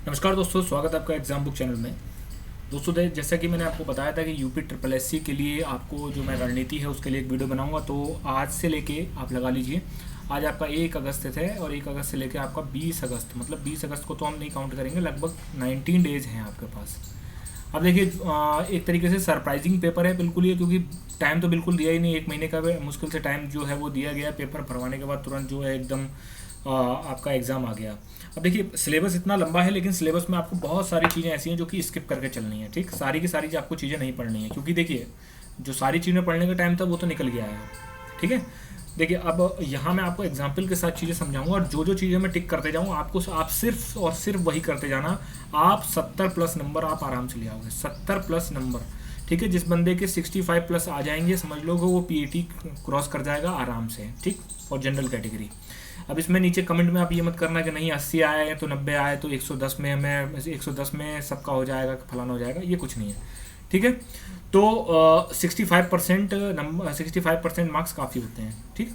नमस्कार दोस्तों, स्वागत है आपका एग्जाम बुक चैनल में। दोस्तों जैसा कि मैंने आपको बताया था कि यूपी ट्रिपल एस सी के लिए आपको जो मैं रणनीति है उसके लिए एक वीडियो बनाऊंगा। तो आज से लेके आप लगा लीजिए, आज आपका 1 अगस्त है और 1 अगस्त से लेके आपका 20 अगस्त, मतलब 20 अगस्त को तो हम नहीं काउंट करेंगे, लगभग 19 डेज़ हैं आपके पास। अब देखिए, एक तरीके से सरप्राइजिंग पेपर है बिल्कुल ये, क्योंकि टाइम तो बिल्कुल दिया ही नहीं, 1 महीने का मुश्किल से टाइम जो है वो दिया गया। पेपर भरवाने के बाद तुरंत जो है एकदम आपका एग्ज़ाम आ गया। अब देखिए, सिलेबस इतना लंबा है, लेकिन सिलेबस में आपको बहुत सारी चीज़ें ऐसी हैं जो कि स्किप करके चलनी है। ठीक, सारी की सारी आपको चीज़ें नहीं पढ़नी है, क्योंकि देखिए जो सारी चीज़ें पढ़ने का टाइम था वो तो निकल गया है। ठीक है, देखिए अब यहाँ मैं आपको एग्जाम्पल के साथ चीज़ें समझाऊंगा, और जो जो चीज़ें मैं टिक करते जाऊँ आपको, आप सिर्फ और सिर्फ वही करते जाना। आप 70+ नंबर आप आराम से ले आओगे, 70+ नंबर। ठीक है, जिस बंदे के 65+ आ जाएंगे, समझ लो वो पीईटी क्रॉस कर जाएगा आराम से। ठीक, फॉर जनरल कैटेगरी। अब इसमें नीचे कमेंट में आप ये मत करना कि नहीं 80 आए हैं तो 90 आए तो 110 में मैं 110 में सबका हो जाएगा, फलाना हो जाएगा, ये कुछ नहीं है। ठीक है, तो 65% नंबर, 65% मार्क्स काफ़ी होते हैं। ठीक,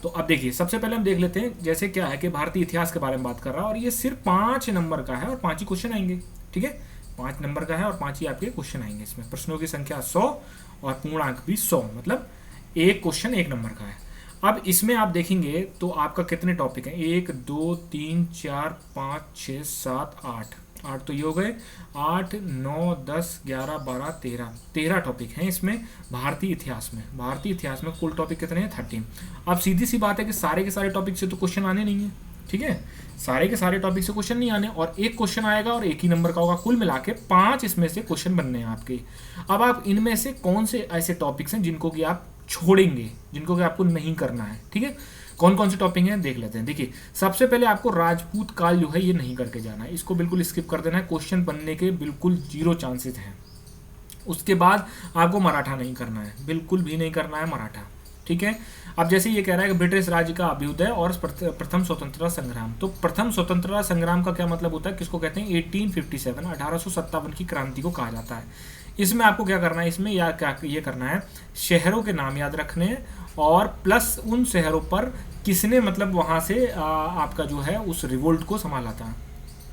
तो अब देखिए, सबसे पहले हम देख लेते हैं जैसे क्या है कि भारतीय इतिहास के बारे में बात कर रहा है, और ये सिर्फ 5 नंबर का है और 5 ही क्वेश्चन आएंगे। ठीक है, 5 नंबर का है और 5 ही आपके क्वेश्चन आएंगे। इसमें प्रश्नों की संख्या 100 और पूर्णांक भी 100, मतलब एक क्वेश्चन 1 नंबर का है। अब इसमें आप देखेंगे तो आपका कितने टॉपिक हैं, 1 2 3 4 5 6 7 8 8 तो ये हो गए, 8 9 10 11 12 13 टॉपिक हैं इसमें भारतीय इतिहास में। भारतीय इतिहास में कुल टॉपिक कितने हैं, 13। अब सीधी सी बात है कि सारे के सारे टॉपिक से तो क्वेश्चन आने नहीं है। ठीक है, सारे के सारे टॉपिक से क्वेश्चन नहीं आने, और एक क्वेश्चन आएगा और एक ही नंबर का होगा। कुल मिला के 5 इसमें से क्वेश्चन बनने हैं आपके। अब आप इनमें से कौन से ऐसे टॉपिक्स हैं जिनको कि आप छोड़ेंगे, जिनको कि आपको नहीं करना है। ठीक है, कौन कौन से टॉपिक हैं देख लेते हैं। देखिए, सबसे पहले आपको राजपूत काल जो है ये नहीं करके जाना है, इसको बिल्कुल स्किप कर देना है, क्वेश्चन बनने के बिल्कुल 0 चांसेस हैं। उसके बाद आपको मराठा नहीं करना है, बिल्कुल भी नहीं करना है मराठा। ठीक है, अब जैसे ये कह रहा है कि ब्रिटिश राज्य का अभ्युदय और प्रथम स्वतंत्रता संग्राम, तो प्रथम स्वतंत्रता संग्राम का क्या मतलब होता है, किसको कहते हैं, 1857 1857 की क्रांति को कहा जाता है। इसमें आपको क्या करना है, इसमें या क्या ये करना है, शहरों के नाम याद रखने हैं, और प्लस उन शहरों पर किसने मतलब वहाँ से आपका जो है उस रिवोल्ट को संभाला था।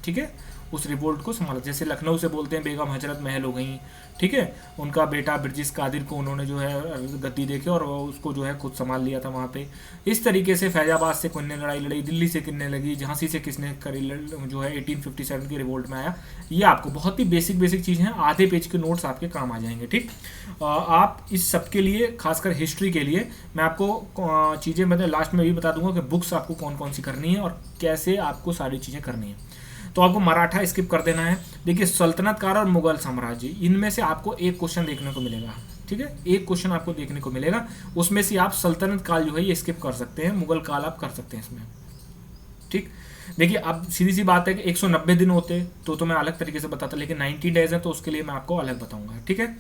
ठीक है, उस रिवोल्ट को संभाला, जैसे लखनऊ से बोलते हैं बेगम हजरत महल हो गई। ठीक है, उनका बेटा ब्रिटिश कादिर को उन्होंने जो है गद्दी देके और उसको जो है खुद संभाल लिया था वहाँ पे। इस तरीके से फैजाबाद से किसने लड़ाई लड़ी, दिल्ली से किसने लगी, झांसी से किसने करी जो है 1857 की रिवोल्ट में आया। ये आपको बहुत ही बेसिक बेसिक चीज़ हैं, आधे पेज के नोट्स आपके काम आ जाएंगे। ठीक, आप इस सब के लिए, खासकर हिस्ट्री के लिए मैं आपको चीज़ें मतलब लास्ट में भी बता दूंगा कि बुक्स आपको कौन कौन सी करनी है और कैसे आपको सारी चीज़ें करनी है। तो आपको मराठा स्किप कर देना है। देखिए, सल्तनत काल और मुगल साम्राज्य, इनमें से आपको एक क्वेश्चन देखने को मिलेगा। ठीक है, एक क्वेश्चन आपको देखने को मिलेगा, उसमें से आप सल्तनत काल जो है ये स्किप कर सकते हैं, मुगल काल आप कर सकते हैं इसमें। ठीक, देखिए अब सीधी सी बात है कि 190 दिन होते तो मैं अलग तरीके से बताता, लेकिन 90 डेज है तो उसके लिए मैं आपको अलग बताऊंगा। ठीक है,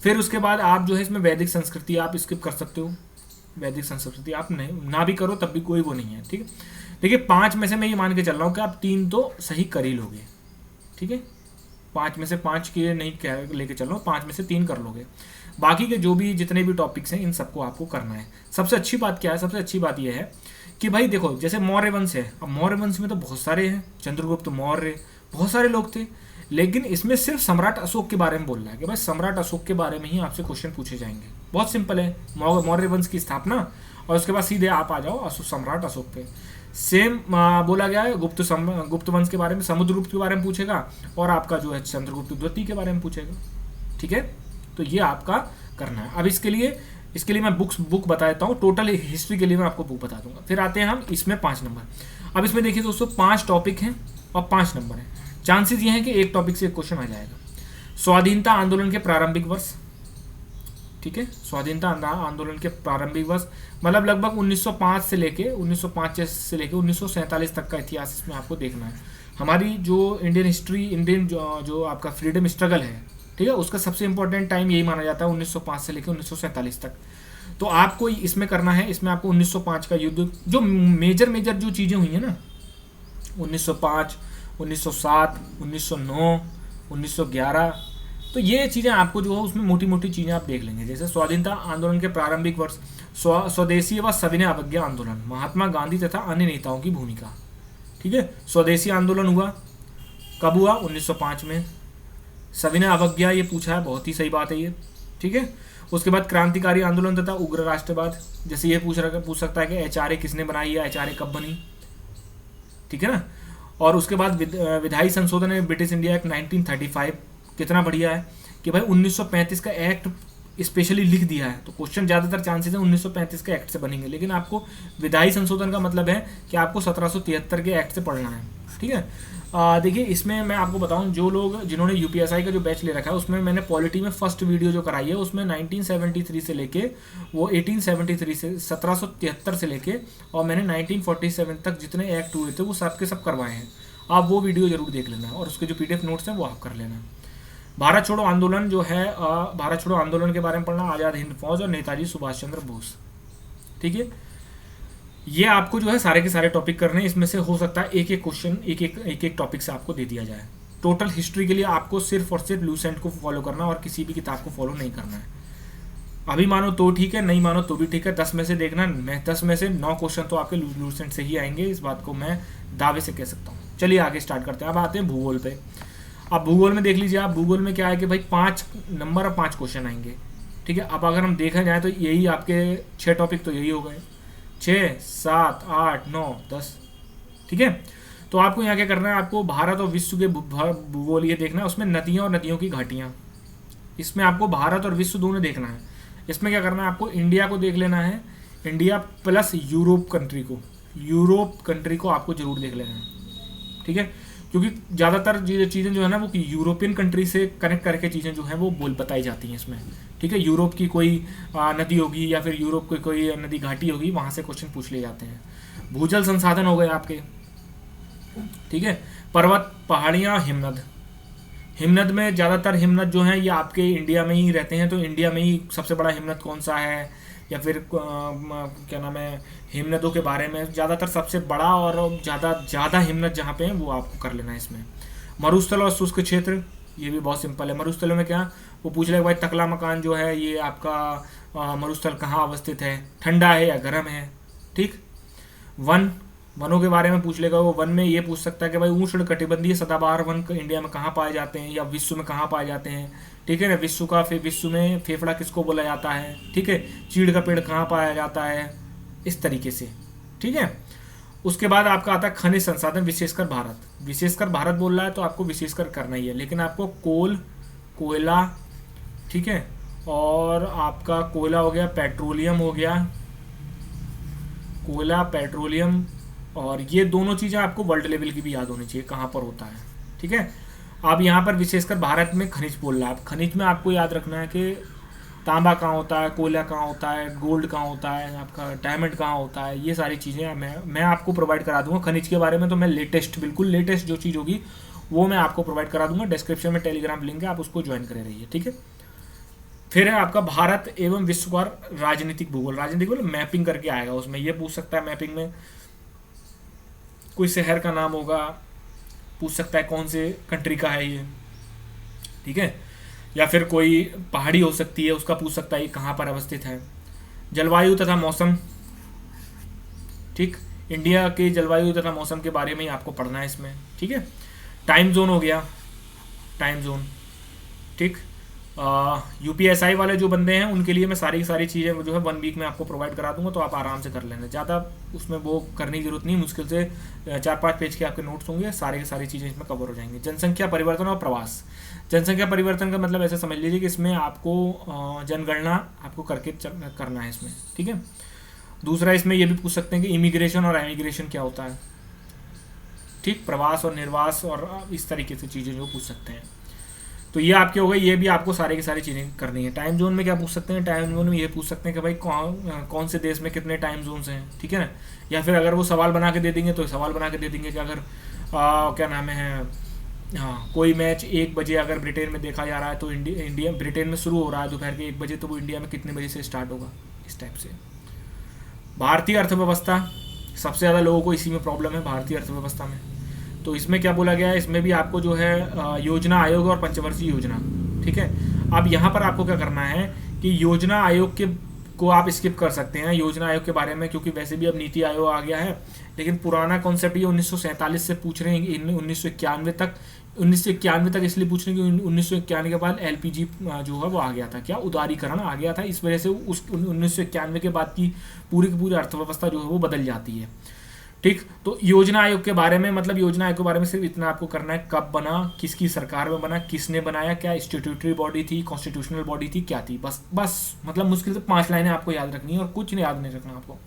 फिर उसके बाद आप जो है इसमें वैदिक संस्कृति आप स्किप कर सकते हो, वैदिक संस्कृति आप नहीं ना भी करो तब भी कोई वो नहीं है। ठीक है, देखिए 5 में से मैं ये मान के चल रहा हूँ कि आप 3 तो सही कर ही लोगे। ठीक है, 5 में से 5 के नहीं लेके चल रहा हूँ, 5 में से 3 कर लोगे। बाकी के जो भी जितने भी टॉपिक्स हैं इन सबको आपको करना है। सबसे अच्छी बात क्या है, सबसे अच्छी बात यह है कि भाई देखो, जैसे मौर्य वंश है, अब मौर्य वंश में तो बहुत सारे हैं, चंद्रगुप्त मौर्य, बहुत सारे लोग थे, लेकिन इसमें सिर्फ सम्राट अशोक के बारे में बोल रहा है कि भाई सम्राट अशोक के बारे में ही आपसे क्वेश्चन पूछे जाएंगे। बहुत सिंपल है, मौर्य वंश की स्थापना, और उसके बाद सीधे आप आ जाओ सम्राट अशोक पे। सेम बोला गया है गुप्त वंश के बारे में, समुद्रगुप्त के बारे में पूछेगा, और आपका जो है चंद्रगुप्त द्वितीय के बारे में पूछेगा। ठीक है, तो ये आपका करना है। अब इसके लिए मैं बुक बता देता हूँ, टोटल हिस्ट्री के लिए मैं आपको बुक बता दूंगा। फिर आते हैं हम इसमें 5 नंबर। अब इसमें देखिए दोस्तों, 5 टॉपिक हैं और 5 नंबर हैं। चांसेस ये हैं कि एक टॉपिक से एक क्वेश्चन आ जाएगा। स्वाधीनता आंदोलन के प्रारंभिक वर्ष। ठीक है, स्वाधीनता आंदोलन के प्रारंभिक वर्ष मतलब लगभग 1905 से लेके 1947 तक का इतिहास इसमें आपको देखना है। हमारी जो इंडियन हिस्ट्री, इंडियन जो आपका फ्रीडम स्ट्रगल है, ठीक है, उसका सबसे इंपॉर्टेंट टाइम यही माना जाता है 1905 से लेकर 1947 तक। तो आपको इसमें करना है, इसमें आपको 1905 का युद्ध, जो मेजर जो चीज़ें हुई हैं ना, 1905, 1907, 1909, 1911, तो ये चीज़ें आपको जो है उसमें मोटी मोटी चीज़ें आप देख लेंगे। जैसे स्वाधीनता आंदोलन के प्रारंभिक वर्ष, स्वदेशी व सविनय अवज्ञा आंदोलन, महात्मा गांधी तथा अन्य नेताओं की भूमिका। ठीक है, स्वदेशी आंदोलन हुआ कब हुआ? 1905 में। सविनय अवज्ञा ये पूछा है, बहुत ही सही बात है ये, ठीक है। उसके बाद क्रांतिकारी आंदोलन तथा उग्र राष्ट्रवाद, जैसे ये पूछ सकता है कि एचआरए किसने बनाई है, एचआरए कब बनी, ठीक है ना। और उसके बाद विधायी संशोधन है ब्रिटिश इंडिया एक्ट 1935, कितना बढ़िया है कि भाई 1935 का एक्ट स्पेशली लिख दिया है, तो क्वेश्चन ज़्यादातर चांसेस है 1935 के एक्ट से बनेंगे, लेकिन आपको विधायी संशोधन का मतलब है कि आपको 1773 के एक्ट से पढ़ना है, ठीक है। देखिए इसमें मैं आपको बताऊं, जो लोग जिन्होंने यूपीएसआई का जो बैच ले रखा है उसमें मैंने पॉलिटी में फर्स्ट वीडियो जो कराई है उसमें 1973 से लेके वो 1873 से 1773 से लेके और मैंने 1947 तक जितने एक्ट हुए थे वो सब के सब करवाए हैं। आप वो वीडियो जरूर देख लेना और उसके जो पीडीएफ नोट्स हैं वो आप कर लेना। भारत छोड़ो आंदोलन जो है, भारत छोड़ो आंदोलन के बारे में पढ़ना, आज़ाद हिंद फौज और नेताजी सुभाष चंद्र बोस, ठीक है। ये आपको जो है सारे के सारे टॉपिक करने हैं, इसमें से हो सकता है एक एक क्वेश्चन एक एक टॉपिक से आपको दे दिया जाए। टोटल हिस्ट्री के लिए आपको सिर्फ और सिर्फ लूसेंट को फॉलो करना और किसी भी किताब को फॉलो नहीं करना है। अभी मानो तो ठीक है, नहीं मानो तो भी ठीक है, 10 में से देखना, मैं 10 में से 9 क्वेश्चन तो आपके लूसेंट से ही आएंगे, इस बात को मैं दावे से कह सकता हूँ। चलिए आगे स्टार्ट करते हैं। अब आते हैं भूगोल पे। अब भूगोल में देख लीजिए आप, भूगोल में क्या है कि भाई 5 नंबर और 5 क्वेश्चन आएंगे, ठीक है। अब अगर हम देखा जाए तो यही आपके 6 टॉपिक तो यही हो गए, 6, 7, 8, 9, 10, ठीक है। तो आपको यहाँ क्या करना है, आपको भारत और विश्व के भूगोल ये देखना है, उसमें नदियाँ और नदियों की घाटियाँ, इसमें आपको भारत और विश्व दोनों देखना है। इसमें क्या करना है, आपको इंडिया को देख लेना है, इंडिया प्लस यूरोप कंट्री को आपको जरूर देख लेना है, ठीक है। क्योंकि ज़्यादातर चीज़ें जो है ना वो यूरोपियन कंट्री से कनेक्ट करके चीज़ें जो हैं वो बताई जाती हैं इसमें, ठीक है। यूरोप की कोई नदी होगी या फिर यूरोप की कोई नदी घाटी होगी, वहाँ से क्वेश्चन पूछ लिए जाते हैं। भूजल संसाधन हो गए आपके, ठीक है। पर्वत, पहाड़ियाँ, हिमनद में ज़्यादातर हिमनद जो हैं ये आपके इंडिया में ही रहते हैं, तो इंडिया में ही सबसे बड़ा हिमनद कौन सा है, या फिर क्या नाम है, हिमनदों के बारे में ज़्यादातर सबसे बड़ा और ज़्यादा हिमनद जहाँ पे हैं वो आपको कर लेना है इसमें। मरुस्थल और शुष्क क्षेत्र, ये भी बहुत सिंपल है। मरुस्थलों में क्या वो पूछ लेगा भाई, तकला मकान जो है ये आपका मरुस्थल कहाँ अवस्थित है, ठंडा है या गर्म है, ठीक। वनों के बारे में पूछ लेगा वो, वन में ये पूछ सकता है कि भाई उष्ण कटिबंधीय सदाबहार वन इंडिया में कहाँ पाए जाते हैं या विश्व में कहाँ पाए जाते हैं, ठीक है ना। विश्व में फेफड़ा किसको बोला जाता है, ठीक है। चीड़ का पेड़ कहाँ पाया जाता है, इस तरीके से, ठीक है। उसके बाद आपका आता है खनिज संसाधन, विशेषकर भारत बोल रहा है तो आपको विशेषकर करना ही है, लेकिन आपको कोयला, ठीक है, और आपका कोयला हो गया, पेट्रोलियम हो गया, कोयला, पेट्रोलियम, और ये दोनों चीज़ें आपको वर्ल्ड लेवल की भी याद होनी चाहिए कहाँ पर होता है, ठीक है। अब यहाँ पर विशेषकर भारत में खनिज बोल रहा है, खनिज में आपको याद रखना है कि तांबा कहाँ होता है, कोयला कहाँ होता है, गोल्ड कहाँ होता है, आपका डायमंड कहाँ होता है, ये सारी चीज़ें मैं आपको प्रोवाइड करा दूंगा। खनिज के बारे में तो मैं बिल्कुल लेटेस्ट जो चीज़ होगी वो मैं आपको प्रोवाइड करा दूंगा। डिस्क्रिप्शन में टेलीग्राम लिंक है, आप उसको ज्वाइन करे रहिए, ठीक है। फिर है आपका भारत एवं विश्व का राजनीतिक भूगोल मैपिंग करके आएगा, उसमें ये पूछ सकता है, मैपिंग में कोई शहर का नाम होगा, पूछ सकता है कौन से कंट्री का है ये, ठीक है। या फिर कोई पहाड़ी हो सकती है, उसका पूछ सकता है कहाँ पर अवस्थित है। जलवायु तथा मौसम, ठीक, इंडिया के जलवायु तथा मौसम के बारे में ही आपको पढ़ना है इसमें, ठीक है। टाइम जोन हो गया, ठीक। यूपीएसआई वाले जो बंदे हैं उनके लिए मैं सारी चीज़ें जो है 1 वीक में आपको प्रोवाइड करा दूंगा, तो आप आराम से कर लेना, ज़्यादा उसमें वो करने की जरूरत नहीं, मुश्किल से 4-5 पेज के आपके नोट्स होंगे, सारी चीज़ें इसमें कवर हो जाएंगी। जनसंख्या परिवर्तन और प्रवास, जनसंख्या परिवर्तन का मतलब ऐसे समझ लीजिए कि इसमें आपको जनगणना आपको करके करना है इसमें, ठीक है। दूसरा इसमें ये भी पूछ सकते हैं कि इमिग्रेशन और एमिग्रेशन क्या होता है, ठीक, प्रवास और निर्वास और इस तरीके से चीज़ें जो पूछ सकते हैं। तो ये आपके हो गए, ये भी आपको सारी की सारी चीज़ें करनी है। टाइम जोन में क्या पूछ सकते हैं, टाइम जोन में ये पूछ सकते हैं कि भाई कौन से देश में कितने टाइम जोन्स हैं, ठीक है ना। या फिर अगर वो सवाल बना के दे देंगे तो सवाल बना के दे देंगे कि अगर क्या नाम है, हाँ, कोई मैच 1 बजे अगर ब्रिटेन में देखा जा रहा है तो इंडिया ब्रिटेन में शुरू हो रहा है दोपहर के 1 बजे, तो वो इंडिया में कितने बजे से स्टार्ट होगा, इस टाइप से। भारतीय अर्थव्यवस्था, सबसे ज़्यादा लोगों को इसी में प्रॉब्लम है, भारतीय अर्थव्यवस्था में। तो इसमें क्या बोला गया है, इसमें भी आपको जो है योजना आयोग और पंचवर्षीय योजना, ठीक है। अब यहाँ पर आपको क्या करना है कि योजना आयोग को आप स्किप कर सकते हैं, योजना आयोग के बारे में, क्योंकि वैसे भी अब नीति आयोग आ गया है, लेकिन पुराना कॉन्सेप्ट ये 1947 से पूछ रहे हैं 1991 तक। 1991 तक इसलिए पूछ रहे हैं कि 1991 के बाद एलपीजी जो है वो आ गया था, क्या उदारीकरण आ गया था, इस वजह से उस 1991 के बाद की पूरी अर्थव्यवस्था जो है वो बदल जाती है। ठीक, तो योजना आयोग के बारे में, मतलब योजना आयोग के बारे में सिर्फ इतना आपको करना है, कब बना, किसकी सरकार में बना, किसने बनाया, क्या स्टैट्यूटरी बॉडी थी, कॉन्स्टिट्यूशनल बॉडी थी, क्या थी, बस मतलब मुश्किल से 5 लाइनें आपको याद रखनी है और कुछ नहीं याद नहीं रखना आपको।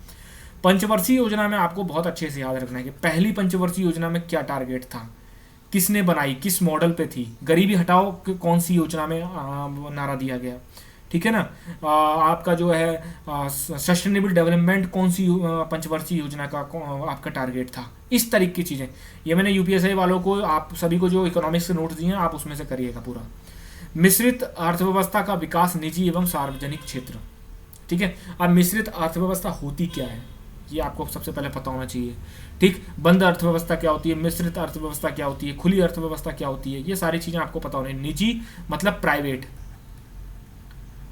पंचवर्षीय योजना में आपको बहुत अच्छे से याद रखना है कि पहली पंचवर्षीय योजना में क्या टारगेट था, किसने बनाई, किस मॉडल पे थी, गरीबी हटाओ कौन सी योजना में नारा दिया गया, ठीक है ना। आपका जो है सस्टेनेबल डेवलपमेंट कौन सी पंचवर्षीय योजना का आपका टारगेट था, इस तरीके की चीज़ें। ये मैंने यूपीएससी वालों को, आप सभी को जो इकोनॉमिक्स के नोट्स दिए हैं आप उसमें से करिएगा पूरा। मिश्रित अर्थव्यवस्था का विकास निजी एवं सार्वजनिक क्षेत्र, ठीक है। अब मिश्रित अर्थव्यवस्था होती क्या है ये आपको सबसे पहले पता होना चाहिए, ठीक। बंद अर्थव्यवस्था क्या होती है, मिश्रित अर्थव्यवस्था क्या होती है, खुली अर्थव्यवस्था क्या होती है, ये सारी चीज़ें आपको पता होनी। निजी मतलब प्राइवेट,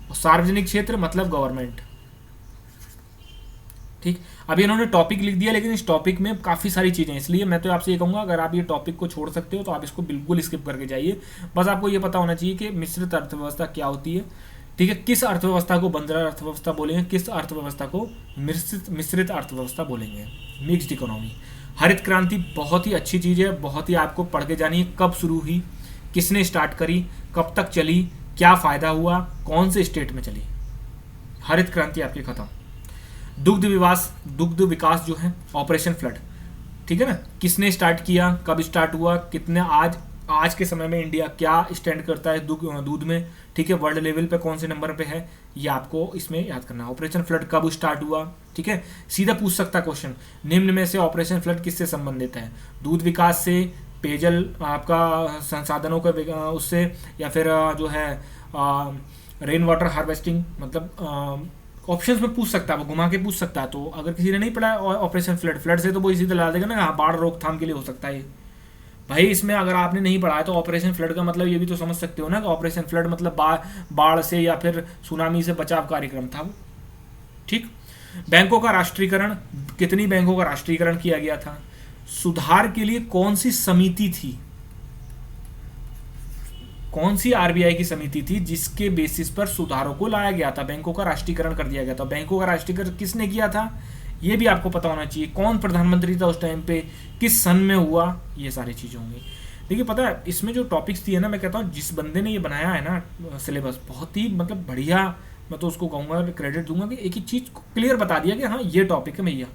और सार्वजनिक क्षेत्र मतलब गवर्नमेंट, ठीक। अभी इन्होंने टॉपिक लिख दिया लेकिन इस टॉपिक में काफ़ी सारी चीज़ें, इसलिए मैं तो आपसे ये कहूँगा अगर आप ये टॉपिक को छोड़ सकते हो तो आप इसको बिल्कुल स्किप करके जाइए। बस आपको ये पता होना चाहिए कि मिश्रित अर्थव्यवस्था क्या होती है, ठीक है। किस अर्थव्यवस्था को बंदर अर्थव्यवस्था बोलेंगे, किस अर्थव्यवस्था को मिश्रित अर्थव्यवस्था बोलेंगे, मिक्स्ड इकोनॉमी। हरित क्रांति बहुत ही अच्छी चीज़ है, बहुत ही आपको पढ़ के जानी है, कब शुरू हुई, किसने स्टार्ट करी, कब तक चली, क्या फ़ायदा हुआ, कौन से स्टेट में चली। हरित क्रांति आपकी खत्म। दुग्ध विकास जो है, ऑपरेशन फ्लड, ठीक है ना, किसने स्टार्ट किया, कब स्टार्ट हुआ, कितने आज के समय में इंडिया क्या स्टैंड करता है दूध में, ठीक है, वर्ल्ड लेवल पे कौन से नंबर पे है, ये आपको इसमें याद करना है। ऑपरेशन फ्लड कब स्टार्ट हुआ, ठीक है, सीधा पूछ सकता क्वेश्चन, निम्न में से ऑपरेशन फ्लड किससे संबंधित है, दूध विकास से, पेयजल आपका संसाधनों के उससे, या फिर जो है रेन वाटर हार्वेस्टिंग, मतलब ऑप्शंस में पूछ सकता है, वो घुमा के पूछ सकता है। तो अगर किसी ने नहीं पढ़ा ऑपरेशन फ्लड से तो वो सीधे ला देगा ना, हाँ बाढ़ रोकथाम के लिए हो सकता है भाई। इसमें अगर आपने नहीं पढ़ा है तो ऑपरेशन फ्लड का मतलब ये भी तो समझ सकते हो ना कि ऑपरेशन फ्लड मतलब बाढ़ से या फिर सुनामी से बचाव कार्यक्रम था वो, ठीक। बैंकों का राष्ट्रीयकरण, कितनी बैंकों का राष्ट्रीयकरण किया गया था, सुधार के लिए कौन सी समिति थी, कौन सी आरबीआई की समिति थी जिसके बेसिस पर सुधारों को लाया गया था, बैंकों का राष्ट्रीयकरण कर दिया गया था। बैंकों का राष्ट्रीयकरण किसने किया था ये भी आपको पता होना चाहिए, कौन प्रधानमंत्री था उस टाइम पे, किस सन में हुआ, ये सारी चीज़ें होंगी। देखिए पता है इसमें जो टॉपिक्स दिए ना, मैं कहता हूँ जिस बंदे ने ये बनाया है ना सिलेबस, बहुत ही मतलब बढ़िया, मैं तो उसको कहूँगा, क्रेडिट दूंगा कि एक ही चीज़ को क्लियर बता दिया कि हाँ ये टॉपिक है भैया,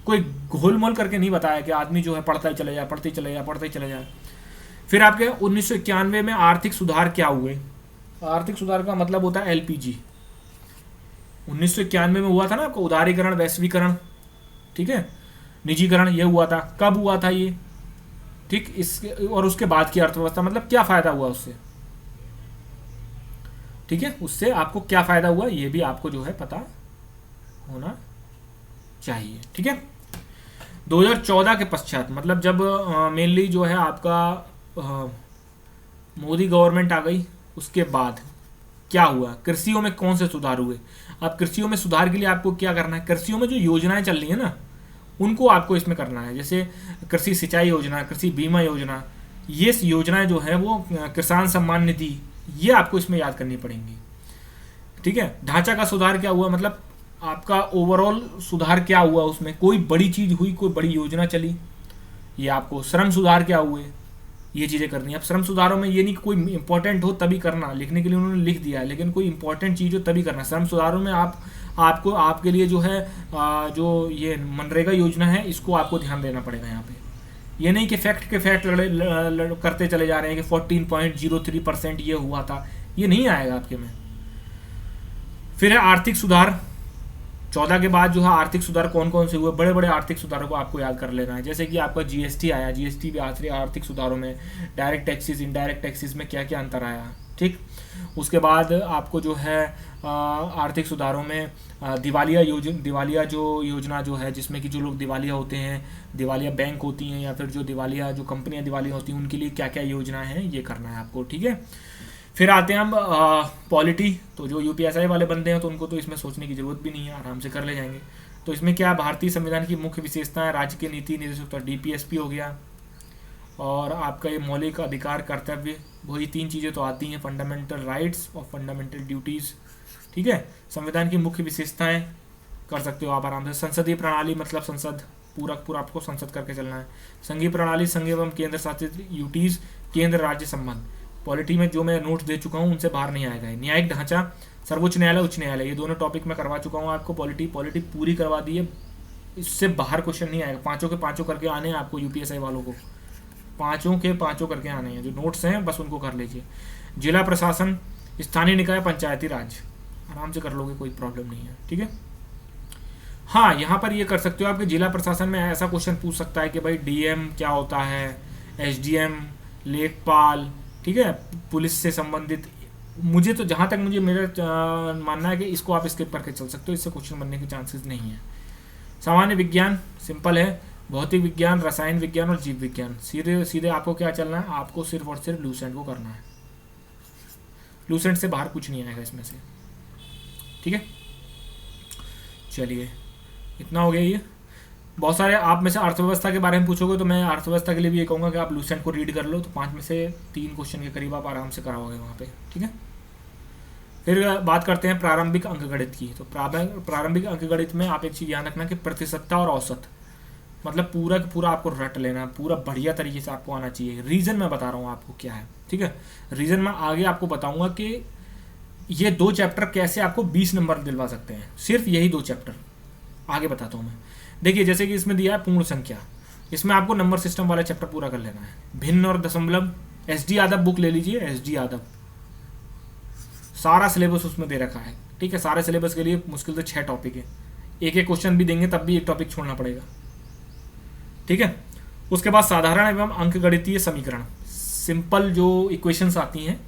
कोई घोल मोल करके नहीं बताया कि आदमी जो है पढ़ता ही चले जाए, पढ़ते ही चले जाए, पढ़ते ही चले जाए। फिर आपके 1991 में आर्थिक सुधार क्या हुए, आर्थिक सुधार का मतलब होता है एलपीजी। 1991 में हुआ था ना आपको, उदारीकरण, वैश्वीकरण, ठीक है, निजीकरण, ये हुआ था। कब हुआ था ये, ठीक, इसके और उसके बाद की अर्थव्यवस्था, मतलब क्या फायदा हुआ उससे, ठीक है, उससे आपको क्या फायदा हुआ ये भी आपको जो है पता होना चाहिए, ठीक है। 2014 के पश्चात, मतलब जब मेनली जो है आपका मोदी गवर्नमेंट आ गई, उसके बाद क्या हुआ, कृषियों में कौन से सुधार हुए। अब कृषियों में सुधार के लिए आपको क्या करना है, कृषियों में जो योजनाएं चल रही है ना उनको आपको इसमें करना है, जैसे कृषि सिंचाई योजना, कृषि बीमा योजना, ये योजनाएं जो है वो, किसान सम्मान निधि, ये आपको इसमें याद करनी पड़ेंगी, ठीक है। ढांचा का सुधार क्या हुआ, मतलब आपका ओवरऑल सुधार क्या हुआ, उसमें कोई बड़ी चीज हुई, कोई बड़ी योजना चली, ये आपको। श्रम सुधार क्या हुए, ये चीज़ें करनी है। अब श्रम सुधारों में ये नहीं कि कोई इंपॉर्टेंट हो तभी करना, लिखने के लिए उन्होंने लिख दिया है, लेकिन कोई इंपॉर्टेंट चीज़ हो तभी करना। श्रम सुधारों में आपको आपके लिए जो है जो ये मनरेगा योजना है इसको आपको ध्यान देना पड़ेगा यहाँ पे। ये नहीं कि फैक्ट करते चले जा रहे हैं कि 14.03% ये हुआ था, ये नहीं आएगा आपके में। फिर है आर्थिक सुधार। 14 के बाद जो है आर्थिक सुधार कौन कौन से हुए, बड़े बड़े आर्थिक सुधारों को आपको याद कर लेना है। जैसे कि आपका जीएसटी आया, जीएसटी भी आर्थिक सुधारों में। डायरेक्ट टैक्सेस, इनडायरेक्ट टैक्सेस में क्या क्या अंतर आया, ठीक। उसके बाद आपको जो है आर्थिक सुधारों में दिवालिया जो योजना जो है, जिसमें कि जो लोग दिवालिया होते हैं, दिवालिया बैंक होती हैं या फिर जो दिवालिया जो कंपनियां दिवालिया होती हैं, उनके लिए क्या क्या योजनाएं हैं ये करना है आपको, ठीक है। फिर आते हैं हम पॉलिटी। तो जो यूपीएसआई वाले बंदे हैं तो उनको तो इसमें सोचने की ज़रूरत भी नहीं है, आराम से कर ले जाएंगे। तो इसमें क्या, भारतीय संविधान की मुख्य विशेषताएं, राज्य के नीति निर्देशक, तो डीपीएसपी हो गया, और आपका ये मौलिक अधिकार कर्तव्य, वही 3 चीज़ें तो आती हैं, फंडामेंटल राइट्स और फंडामेंटल ड्यूटीज़। ठीक है, संविधान की मुख्य विशेषताएं कर सकते हो आप आराम से। संसदीय प्रणाली मतलब संसद, पूरा आपको संसद करके चलना है। संघीय प्रणाली, संघ एवं केंद्र शासित यूटीज, केंद्र राज्य संबंध। पॉलिटी में जो मैं नोट्स दे चुका हूँ उनसे बाहर नहीं आएगा। न्यायिक ढांचा, सर्वोच्च न्यायालय, उच्च न्यायालय, ये दोनों टॉपिक मैं करवा चुका हूँ आपको। पॉलिटी पूरी करवा दी है, इससे बाहर क्वेश्चन नहीं आएगा। 5 के 5 करके आने हैं आपको, यूपीएससी वालों को 5 के 5 करके आने हैं। जो नोट्स हैं बस उनको कर लीजिए। जिला प्रशासन, स्थानीय निकाय, पंचायती राज, आराम से कर लोगे, कोई प्रॉब्लम नहीं है। ठीक है, हाँ यहाँ पर ये कर सकते हो आपके जिला प्रशासन में ऐसा क्वेश्चन पूछ सकता है कि भाई डीएम क्या होता है, एसडीएम, लेखपाल, ठीक है, पुलिस से संबंधित। मुझे तो जहाँ तक मुझे मेरा मानना है कि इसको आप स्किप करके चल सकते हो, इससे क्वेश्चन बनने के चांसेस नहीं है। सामान्य विज्ञान सिंपल है, भौतिक विज्ञान, रसायन विज्ञान और जीव विज्ञान। सीधे सीधे आपको क्या चलना है, आपको सिर्फ और सिर्फ लूसेंट को करना है। लूसेंट से बाहर कुछ नहीं आएगा इसमें से। ठीक है, चलिए इतना हो गया। ये बहुत सारे आप में से अर्थव्यवस्था के बारे में पूछोगे तो मैं अर्थव्यवस्था के लिए भी ये कहूँगा कि आप लूसेंट को रीड कर लो, तो 5 में से 3 क्वेश्चन के करीब आप आराम से कराओगे वहाँ पे। ठीक है, फिर बात करते हैं प्रारंभिक अंकगणित की। तो प्रारंभिक अंकगणित में आप एक चीज़ ध्यान रखना कि प्रतिशतता और औसत, मतलब पूरा का पूरा आपको रट लेना, पूरा बढ़िया तरीके से आपको आना चाहिए। रीज़न मैं बता रहा हूँ आपको क्या है। ठीक है, रीज़न मैं आगे आपको बताऊँगा कि ये 2 चैप्टर कैसे आपको 20 नंबर दिलवा सकते हैं, सिर्फ यही 2 चैप्टर आगे बताता हूँ मैं। देखिए जैसे कि इसमें दिया है पूर्ण संख्या, इसमें आपको नंबर सिस्टम वाला चैप्टर पूरा कर लेना है। भिन्न और दशमलव, एसडी यादव बुक ले लीजिए, एसडी यादव, सारा सिलेबस उसमें दे रखा है। ठीक है, सारे सिलेबस के लिए मुश्किल से 6 टॉपिक है, एक क्वेश्चन भी देंगे तब भी एक टॉपिक छोड़ना पड़ेगा। ठीक है, उसके बाद साधारण एवं अंकगणितीय समीकरण, सिंपल जो इक्वेशंस आती हैं।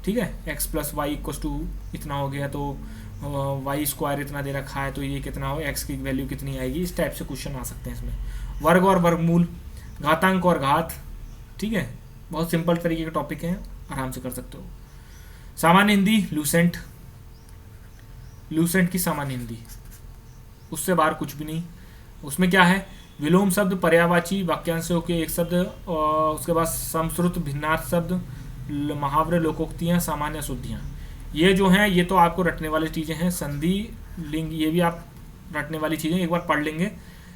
ठीक है, x + y = इतना हो गया तो y² इतना दे रखा है तो ये कितना हो, x की वैल्यू कितनी आएगी, इस टाइप से क्वेश्चन आ सकते हैं इसमें। वर्ग और वर्गमूल, घातांक और घात। ठीक है, बहुत सिंपल तरीके के टॉपिक हैं, आराम से कर सकते हो। सामान्य हिंदी, लूसेंट की सामान्य हिंदी, उससे बाहर कुछ भी नहीं। उसमें क्या है, विलोम शब्द, पर्यायवाची, वाक्यांशों के एक शब्द, और उसके बाद समश्रुत भिन्नार्थ शब्द, मुहावरे, लोकोक्तियाँ, सामान्य शुद्धियाँ, ये जो हैं ये तो आपको रटने वाली चीज़ें हैं। संधि, लिंग, ये भी आप रटने वाली चीज़ें एक बार पढ़ लेंगे।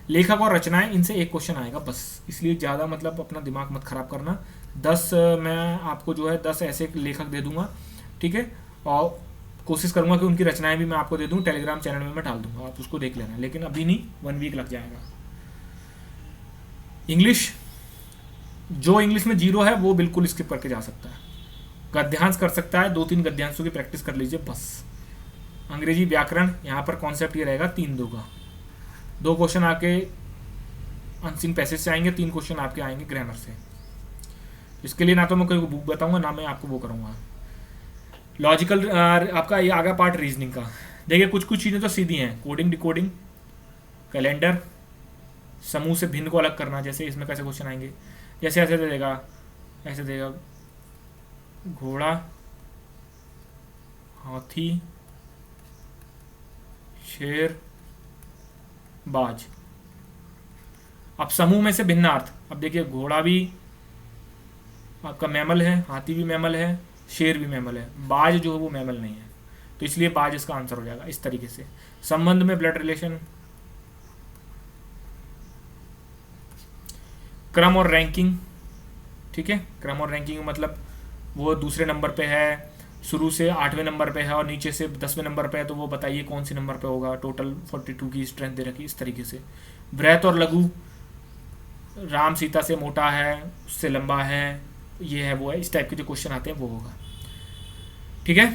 लेखक और रचनाएं, इनसे एक क्वेश्चन आएगा बस, इसलिए ज़्यादा मतलब अपना दिमाग मत खराब करना। 10 मैं आपको जो है 10 ऐसे लेखक दे दूंगा। ठीक है, और कोशिश करूंगा कि उनकी रचनाएं भी मैं आपको दे दूं, टेलीग्राम चैनल में मैं डाल दूंगा, आप उसको देख लेना, लेकिन अभी नहीं, 1 वीक लग जाएगा। इंग्लिश, जो इंग्लिश में 0 है वो बिल्कुल स्किप करके जा सकता है। गद्यांश कर सकता है, 2-3 गद्यांशों की प्रैक्टिस कर लीजिए बस। अंग्रेजी व्याकरण, यहाँ पर कॉन्सेप्ट ये रहेगा 3-2 का। 2 क्वेश्चन आपके अनसीन पैसेज से आएंगे, 3 क्वेश्चन आपके आएंगे ग्रामर से। इसके लिए ना तो मैं कोई बुक बताऊंगा, ना मैं आपको वो करूंगा। लॉजिकल, आपका ये आगा पार्ट रीजनिंग का। देखिए कुछ चीज़ें तो सीधी हैं, कोडिंग, डिकोडिंग, कैलेंडर, समूह से भिन्न को अलग करना, जैसे इसमें कैसे क्वेश्चन आएंगे, जैसे ऐसे देगा, ऐसे देगा, घोड़ा, हाथी, शेर, बाज। अब समूह में से भिन्न अर्थ, अब देखिए घोड़ा भी आपका मैमल है, हाथी भी मैमल है, शेर भी मैमल है, बाज जो है वो मैमल नहीं है, तो इसलिए बाज इसका आंसर हो जाएगा। इस तरीके से संबंध में ब्लड रिलेशन, क्रम और रैंकिंग। ठीक है, क्रम और रैंकिंग मतलब वो दूसरे नंबर पे है, शुरू से 8वें नंबर पे है और नीचे से 10वें नंबर पे है, तो वो बताइए कौन सी नंबर पे होगा। टोटल 42 की स्ट्रेंथ दे रखी, इस तरीके से। बृहत और लघु, राम सीता से मोटा है, उससे लंबा है, ये है वो है, इस टाइप के जो क्वेश्चन आते हैं वो होगा। ठीक है,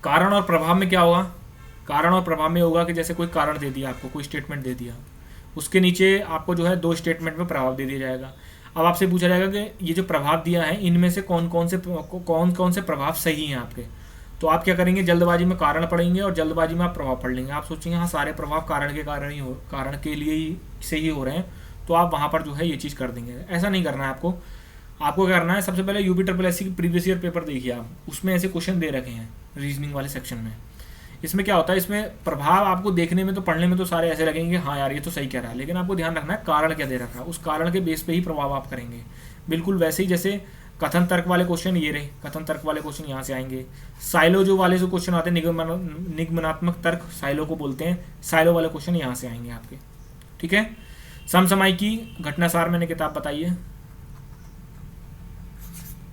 कारण और प्रभाव में क्या होगा, कारण और प्रभाव में होगा कि जैसे कोई कारण दे दिया आपको, कोई स्टेटमेंट दे दिया, उसके नीचे आपको जो है 2 स्टेटमेंट में प्रभाव दे दिया जाएगा। अब आपसे पूछा जाएगा कि ये जो प्रभाव दिया है इनमें से कौन कौन से प्रभाव सही हैं आपके, तो आप क्या करेंगे, जल्दबाजी में कारण पढ़ेंगे और जल्दबाजी में आप प्रभाव पढ़ लेंगे। आप सोचेंगे हाँ सारे प्रभाव कारण के लिए ही सही हो रहे हैं, तो आप वहाँ पर जो है ये चीज़ कर देंगे। ऐसा नहीं करना है आपको क्या करना है, सबसे पहले यूपी SSSC की प्रीवियस ईयर पेपर देखिए आप, उसमें ऐसे क्वेश्चन दे रखे हैं रीजनिंग वाले सेक्शन में। इसमें क्या होता है, इसमें प्रभाव आपको देखने में तो पढ़ने में तो सारे ऐसे लगेंगे हाँ यार ये तो सही कह रहा है, लेकिन आपको ध्यान रखना है कारण क्या दे रखा है, उस कारण के बेस पे ही प्रभाव आप करेंगे। बिल्कुल वैसे ही जैसे कथन तर्क वाले क्वेश्चन ये रहे, कथन तर्क वाले क्वेश्चन यहाँ से आएंगे। साइलो जो वाले जो क्वेश्चन आते हैं निगमनात्मक तर्क साइलो को बोलते हैं, साइलो वाले क्वेश्चन यहाँ से आएंगे आपके। ठीक है, समसामयिकी घटनासार मैंने किताब बताई है,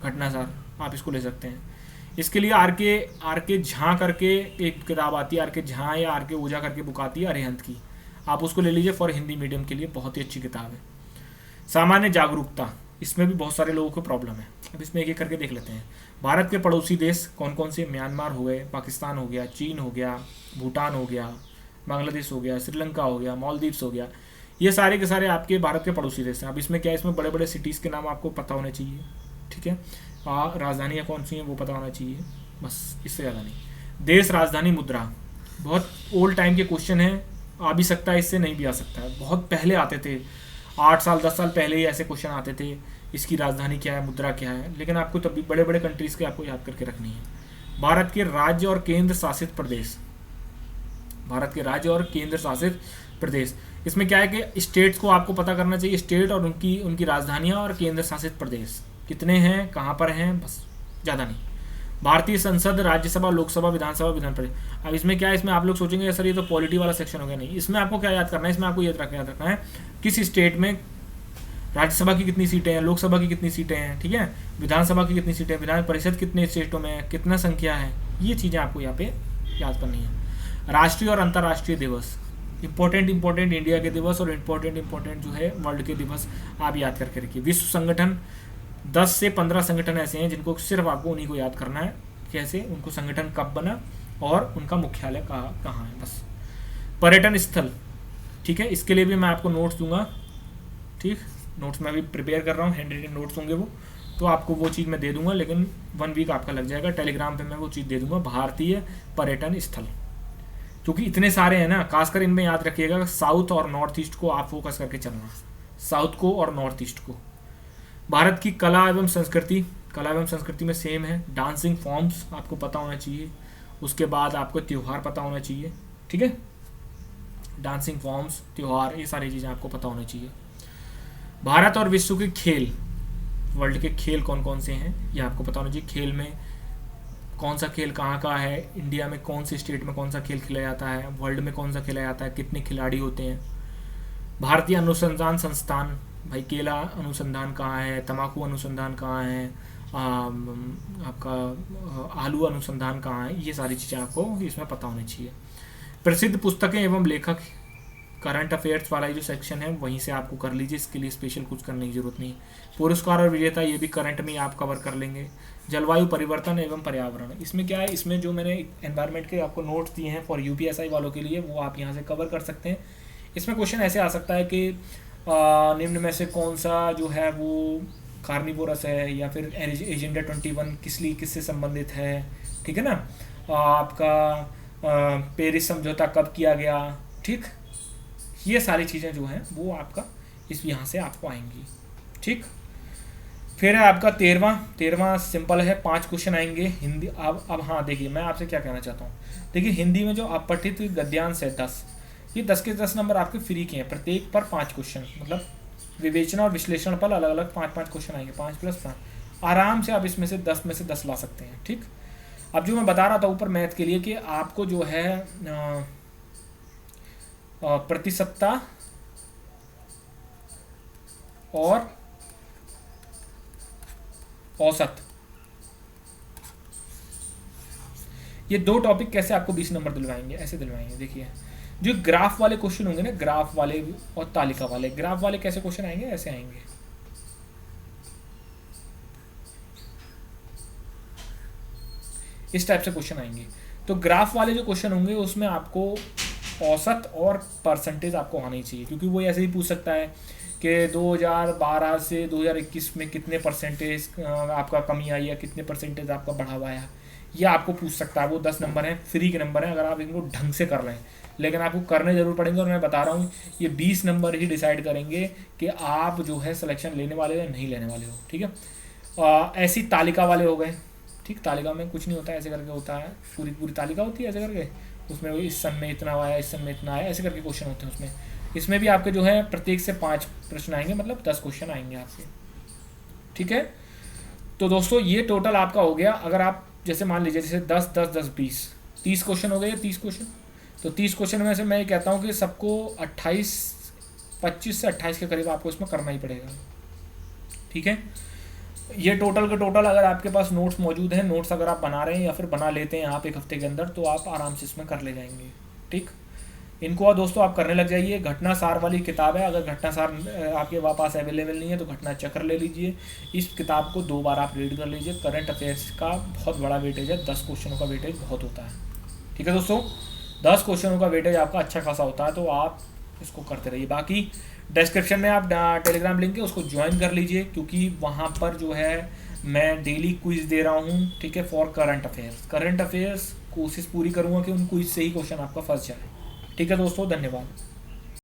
घटनासार आप इसको ले सकते हैं। इसके लिए आर के झा करके एक किताब आती है, आर के झा या आर के ओझा करके बुक आती है अरिहंत की, आप उसको ले लीजिए फॉर हिंदी मीडियम के लिए, बहुत ही अच्छी किताब है। सामान्य जागरूकता, इसमें भी बहुत सारे लोगों को प्रॉब्लम है, अब इसमें एक एक करके देख लेते हैं। भारत के पड़ोसी देश कौन कौन से, म्यांमार हो गए, पाकिस्तान हो गया, चीन हो गया, भूटान हो गया, बांग्लादेश हो गया, श्रीलंका हो गया, मालदीव्स हो गया, ये सारे के सारे आपके भारत के पड़ोसी देश हैं। अब इसमें क्या है, इसमें बड़े बड़े सिटीज़ के नाम आपको पता होने चाहिए। ठीक है, राजधानियाँ कौन सी हैं वो पता होना चाहिए, बस इससे ज़्यादा नहीं। देश राजधानी मुद्रा, बहुत ओल्ड टाइम के क्वेश्चन है, आ भी सकता है इससे, नहीं भी आ सकता है, बहुत पहले आते थे, 8 साल 10 साल पहले ही ऐसे क्वेश्चन आते थे, इसकी राजधानी क्या है, मुद्रा क्या है, लेकिन आपको तब भी बड़े बड़े कंट्रीज़ के आपको याद करके रखनी है। भारत के राज्य और केंद्र शासित प्रदेश, भारत के राज्य और केंद्र शासित प्रदेश, इसमें क्या है कि स्टेट्स को आपको पता करना चाहिए, स्टेट और उनकी राजधानियाँ और केंद्र शासित प्रदेश कितने हैं, कहाँ पर हैं, बस ज़्यादा नहीं। भारतीय संसद, राज्यसभा, लोकसभा, विधानसभा, विधान परिषद। अब इसमें क्या है, इसमें आप लोग सोचेंगे सर ये तो पॉलिटी वाला सेक्शन हो गया, नहीं, इसमें आपको क्या याद करना है, इसमें आपको याद रखना है किस स्टेट में राज्यसभा की कितनी सीटें हैं, लोकसभा की कितनी सीटें हैं, ठीक है, विधानसभा की कितनी सीटें हैं, विधान परिषद कितने स्टेटों में है, कितना संख्या है, ये चीज़ें आपको यहाँ पे याद करनी है। राष्ट्रीय और अंतर्राष्ट्रीय दिवस, इंपॉर्टेंट इंडिया के दिवस और इंपॉर्टेंट जो है वर्ल्ड के दिवस आप याद करके रखिए। विश्व संगठन, 10 से 15 संगठन ऐसे हैं जिनको सिर्फ आपको उन्हीं को याद करना है, कैसे, उनको संगठन कब बना और उनका मुख्यालय कहाँ है, बस। पर्यटन स्थल, ठीक है, इसके लिए भी मैं आपको नोट्स दूंगा, ठीक, नोट्स मैं अभी प्रिपेयर कर रहा हूँ, हैंड रिटन नोट्स होंगे वो, तो आपको वो चीज़ मैं दे दूंगा, लेकिन 1 वीक आपका लग जाएगा, टेलीग्राम पे मैं वो चीज़ दे दूंगा। भारतीय पर्यटन स्थल, क्योंकि इतने सारे हैं ना, खासकर इनमें याद रखिएगा साउथ और नॉर्थ ईस्ट को आप फोकस करके चलना, साउथ को और नॉर्थ ईस्ट को। भारत की कला एवं संस्कृति में सेम है, डांसिंग फॉर्म्स आपको पता होना चाहिए, उसके बाद आपको त्यौहार पता होना चाहिए, ठीक है, डांसिंग फॉर्म्स, त्यौहार, ये सारी चीज़ें आपको पता होनी चाहिए। भारत और विश्व के खेल, वर्ल्ड के खेल कौन कौन से हैं ये आपको पता होना चाहिए। खेल में कौन सा खेल कहाँ का है, इंडिया में कौन से स्टेट में कौन सा खेल खेला जाता है, वर्ल्ड में कौन सा खेला जाता है, कितने खिलाड़ी होते हैं। भारतीय अनुसंधान संस्थान, भाई केला अनुसंधान कहाँ है, तंबाकू अनुसंधान कहाँ है, आपका आलू अनुसंधान कहाँ है, ये सारी चीज़ें आपको इसमें पता होनी चाहिए। प्रसिद्ध पुस्तकें एवं लेखक, करंट अफेयर्स वाला जो सेक्शन है वहीं से आपको कर लीजिए, इसके लिए स्पेशल कुछ करने की जरूरत नहीं। पुरस्कार और विजेता, ये भी करंट में ही आप कवर कर लेंगे। जलवायु परिवर्तन एवं पर्यावरण, इसमें क्या है, इसमें जो मैंने एनवायरनमेंट के आपको नोट्स दिए हैं फॉर यूपीएसआई वालों के लिए, वो आप यहाँ से कवर कर सकते हैं। इसमें क्वेश्चन ऐसे आ सकता है कि निम्न में से कौन सा जो है वो कार्निवोरस है, या फिर एजेंडा 21 किससे संबंधित है, ठीक है ना, आपका पेरिस समझौता कब किया गया, ठीक, ये सारी चीज़ें जो हैं वो आपका इस यहाँ से आपको आएंगी, ठीक। फिर है आपका 13वां सिंपल है, 5 क्वेश्चन आएंगे हिंदी। अब हाँ देखिए, मैं आपसे क्या कहना चाहता हूँ, देखिए हिंदी में जो अपठित गद्यांश है 10, ये 10 के 10 नंबर आपके फ्री के हैं, प्रत्येक पर 5 क्वेश्चन, मतलब विवेचना और विश्लेषण पर अलग अलग 5-5 क्वेश्चन आएंगे, 5 + 5, आराम से आप इसमें से 10 में से 10 ला सकते हैं, ठीक। अब जो मैं बता रहा था ऊपर मैथ के लिए कि आपको जो है प्रतिशतता और औसत, ये 2 टॉपिक कैसे आपको 20 नंबर दिलवाएंगे, ऐसे दिलवाएंगे। देखिए जो ग्राफ वाले क्वेश्चन होंगे ना, ग्राफ वाले और तालिका वाले, ग्राफ वाले कैसे क्वेश्चन आएंगे, ऐसे आएंगे, इस टाइप से क्वेश्चन आएंगे। तो ग्राफ वाले जो क्वेश्चन होंगे उसमें आपको औसत और परसेंटेज आपको आनी चाहिए, क्योंकि वो ऐसे ही पूछ सकता है कि 2012 से 2021 में कितने परसेंटेज आपका कमी आई है, कितने परसेंटेज आपका बढ़ावा आया, ये आपको पूछ सकता है। वो 10 नंबर हैं, फ्री के नंबर हैं, अगर आप इनको ढंग से कर रहे हैं, लेकिन आपको करने जरूर पड़ेंगे। और मैं बता रहा हूँ ये 20 नंबर ही डिसाइड करेंगे कि आप जो है सिलेक्शन लेने वाले हो या नहीं लेने वाले हो, ठीक है। ऐसी तालिका वाले हो गए, ठीक, तालिका में कुछ नहीं होता है, ऐसे करके होता है, पूरी तालिका होती है ऐसे करके, उसमें इस सन में इतना आया, इस सन में इतना आया, ऐसे करके क्वेश्चन होते हैं उसमें। इसमें भी आपके जो है प्रत्येक से 5 प्रश्न आएंगे, मतलब 10 क्वेश्चन आएंगे आपके। ठीक है, तो दोस्तों ये टोटल आपका हो गया। अगर आप जैसे मान लीजिए जैसे 10 10 10 20 30 क्वेश्चन हो गए, 30 क्वेश्चन। तो 30 क्वेश्चन में से मैं ये कहता हूँ कि सबको 25 से 28 के करीब आपको इसमें करना ही पड़ेगा। ठीक है, ये टोटल का टोटल, अगर आपके पास नोट्स मौजूद हैं, नोट्स अगर आप बना रहे हैं या फिर बना लेते हैं आप एक हफ्ते के अंदर, तो आप आराम से इसमें कर ले जाएंगे। ठीक, इनको और दोस्तों आप करने लग जाइए। घटना सार वाली किताब है, अगर घटना सार आपके पास अवेलेबल नहीं है तो घटना चक्र ले लीजिए। इस किताब को 2 बार आप रीड कर लीजिए। करंट अफेयर्स का बहुत बड़ा वेटेज है, 10 क्वेश्चनों का वेटेज बहुत होता है। ठीक है दोस्तों, 10 क्वेश्चनों का वेटेज आपका अच्छा खासा होता है, तो आप इसको करते रहिए। बाकी डिस्क्रिप्शन में आप टेलीग्राम लिंक है उसको ज्वाइन कर लीजिए, क्योंकि वहाँ पर जो है मैं डेली क्विज दे रहा हूँ। ठीक है, फॉर करंट अफेयर्स कोशिश पूरी करूँगा कि उन क्विज से ही क्वेश्चन आपका फंस जाए। ठीक है दोस्तों, धन्यवाद।